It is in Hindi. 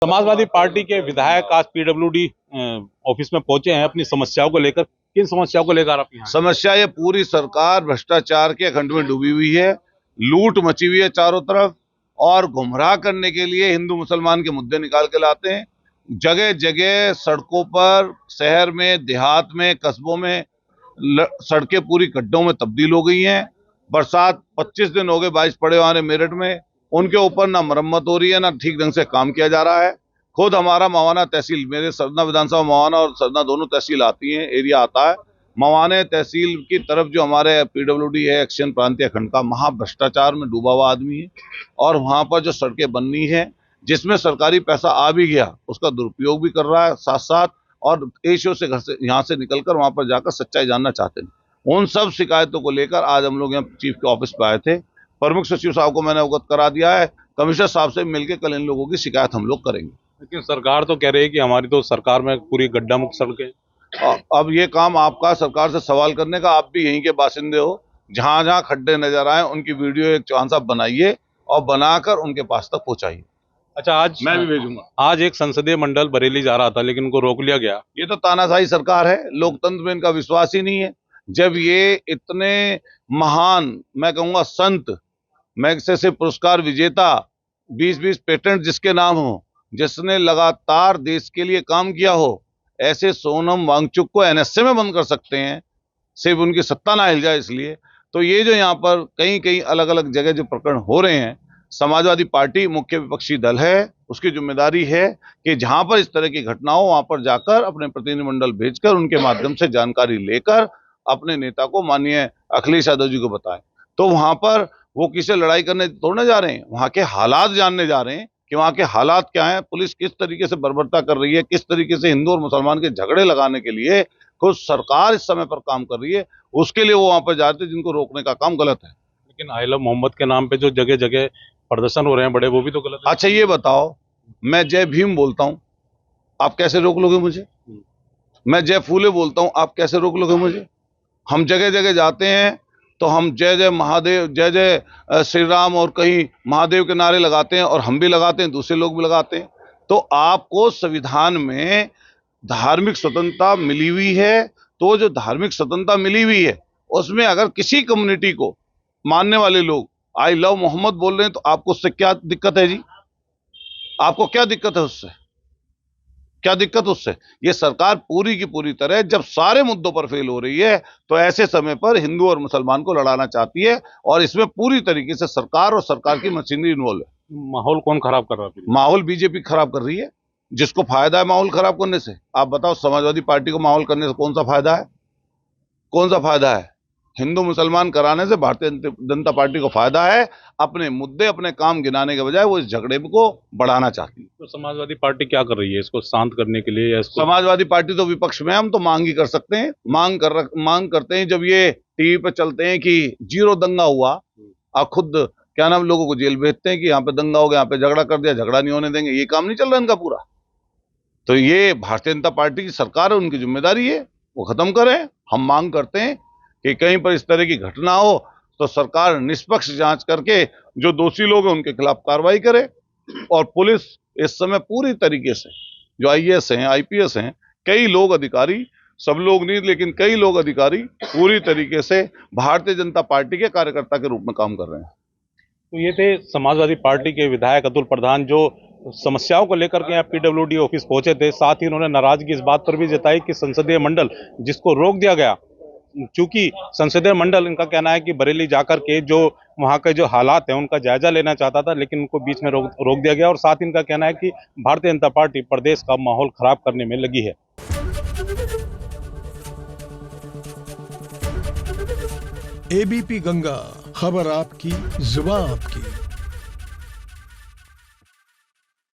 समाजवादी पार्टी के विधायक आज पीडब्ल्यूडी ऑफिस में पहुंचे हैं अपनी समस्याओं को लेकर। किन समस्याओं को लेकर आप यहाँ आए? समस्या ये पूरी सरकार भ्रष्टाचार के खंड में डूबी हुई है, लूट मची हुई है चारों तरफ, और गुमराह करने के लिए हिंदू मुसलमान के मुद्दे निकाल के लाते हैं। जगह जगह सड़कों पर, शहर में, देहात में, कस्बों में सड़कें पूरी गड्ढों में तब्दील हो गई हैं। बरसात 25 दिन हो गए, बारिश पड़े हमारे मेरठ में, उनके ऊपर ना मरम्मत हो रही है, ना ठीक ढंग से काम किया जा रहा है। खुद हमारा मवाना तहसील, मेरे सरना विधानसभा मवाना और सरना दोनों तहसील आती हैं, एरिया आता है। मवाने तहसील की तरफ जो हमारे पीडब्ल्यूडी है एक्शन प्रांतीय खंड का, महाभ्रष्टाचार में डूबा हुआ आदमी है, और वहां पर जो सड़कें बननी है जिसमें सरकारी पैसा आ भी गया उसका दुरुपयोग भी कर रहा है साथ साथ, और एशियो से घर से यहाँ से निकलकर वहां पर जाकर सच्चाई जानना चाहते हैं। उन सब शिकायतों को लेकर आज हम लोग यहाँ चीफ के ऑफिस पे आए थे। प्रमुख सचिव साहब को मैंने अवगत करा दिया है, कमिश्नर साहब से मिलकर कल इन लोगों की शिकायत हम लोग करेंगे। लेकिन सरकार तो कह रही है कि हमारी तो सरकार में पूरी गड्ढा मुक्त सड़कें। अब ये काम आपका सरकार से सवाल करने का, आप भी यहीं के बासिंदे हो। जहां जहां खड्डे नजर आए उनकी वीडियो एक चौहान साहब बनाइए और बनाकर उनके पास तक पहुंचाइए। अच्छा, आज मैं भी भेजूंगा। आज एक संसदीय मंडल बरेली जा रहा था लेकिन उनको रोक लिया गया। ये तो तानाशाही सरकार है, लोकतंत्र में इनका विश्वास ही नहीं है। जब ये इतने महान, मैं कहूंगा संत, मैग्सेसे पुरस्कार विजेता, 20-20 पेटेंट जिसके नाम हो, जिसने लगातार देश के लिए काम किया हो, ऐसे सोनम वांगचुक को एनएसए में बंद कर सकते हैं, सिर्फ उनकी सत्ता ना हिल जाए इसलिए। तो ये जो यहाँ पर कई कई अलग अलग जगह जो प्रकरण हो रहे हैं, समाजवादी पार्टी मुख्य विपक्षी दल है, उसकी जिम्मेदारी है कि जहां पर इस तरह की घटना हो वहां पर जाकर अपने प्रतिनिधिमंडल भेजकर उनके माध्यम से जानकारी लेकर अपने नेता को, माननीय अखिलेश यादव जी को बताएं। तो वहां पर वो किसी लड़ाई करने थोड़ने जा रहे हैं, वहां के हालात जानने जा रहे हैं कि वहां के हालात क्या हैं, पुलिस किस तरीके से बर्बरता कर रही है, किस तरीके से हिंदू और मुसलमान के झगड़े लगाने के लिए खुद सरकार इस समय पर काम कर रही है। उसके लिए वो वहां पर जाते हैं, जिनको रोकने का काम गलत है। लेकिन आई लव मोहम्मद के नाम पे जो जगह जगह प्रदर्शन हो रहे हैं बड़े, वो भी तो गलत है। अच्छा ये बताओ, मैं जय भीम बोलता हूं, आप कैसे रोक लोगे मुझे? मैं जय फूले बोलता हूं, आप कैसे रोक लोगे मुझे? हम जगह जगह जाते हैं तो हम जय जय महादेव, जय जय श्री राम और कहीं महादेव के नारे लगाते हैं, और हम भी लगाते हैं, दूसरे लोग भी लगाते हैं। तो आपको संविधान में धार्मिक स्वतंत्रता मिली हुई है, तो जो धार्मिक स्वतंत्रता मिली हुई है उसमें अगर किसी कम्युनिटी को मानने वाले लोग आई लव मोहम्मद बोल रहे हैं, तो आपको उससे क्या दिक्कत है जी? आपको क्या दिक्कत है उससे? क्या दिक्कत उससे? ये सरकार पूरी की पूरी तरह जब सारे मुद्दों पर फेल हो रही है तो ऐसे समय पर हिंदू और मुसलमान को लड़ाना चाहती है, और इसमें पूरी तरीके से सरकार और सरकार की मशीनरी इन्वॉल्व है। माहौल कौन खराब कर रहा है? माहौल बीजेपी खराब कर रही है, जिसको फायदा है माहौल खराब करने से। आप बताओ, समाजवादी पार्टी को माहौल करने से कौन सा फायदा है? कौन सा फायदा है? हिंदू मुसलमान कराने से भारतीय जनता पार्टी को फायदा है। अपने मुद्दे, अपने काम गिनाने के बजाय वो इस झगड़े को बढ़ाना चाहती है। तो समाजवादी पार्टी क्या कर रही है इसको शांत करने के लिए? या इसको समाजवादी पार्टी तो विपक्ष में, हम तो मांग ही कर सकते हैं। मांग करते हैं जब ये टीवी पे चलते हैं कि जीरो दंगा हुआ, आप खुद क्या नाम लोगों को जेल भेजते हैं कि यहाँ पे दंगा हो गया, यहाँ पे झगड़ा कर दिया, झगड़ा नहीं होने देंगे। ये काम नहीं चल रहा इनका पूरा। तो ये भारतीय जनता पार्टी की सरकार है, उनकी जिम्मेदारी है वो खत्म करें। हम मांग करते हैं कि कहीं पर इस तरह की घटना हो तो सरकार निष्पक्ष जांच करके जो दोषी लोग हैं उनके खिलाफ कार्रवाई करे, और पुलिस इस समय पूरी तरीके से, जो आईएएस हैं, आईपीएस हैं, कई लोग अधिकारी, सब लोग नहीं लेकिन कई लोग अधिकारी पूरी तरीके से भारतीय जनता पार्टी के कार्यकर्ता के रूप में काम कर रहे हैं। तो ये थे समाजवादी पार्टी के विधायक अतुल प्रधान, जो समस्याओं को लेकर के यहाँ पीडब्ल्यूडी ऑफिस पहुंचे थे। साथ ही उन्होंने नाराजगी इस बात पर भी जताई कि संसदीय मंडल जिसको रोक दिया गया, चूंकि संसदीय मंडल, इनका कहना है कि बरेली जाकर के जो वहां के जो हालात हैं उनका जायजा लेना चाहता था, लेकिन उनको बीच में रोक दिया गया। और साथ ही इनका कहना है कि भारतीय जनता पार्टी प्रदेश का माहौल खराब करने में लगी है। एबीपी गंगा, खबर आपकी, जुबान आपकी।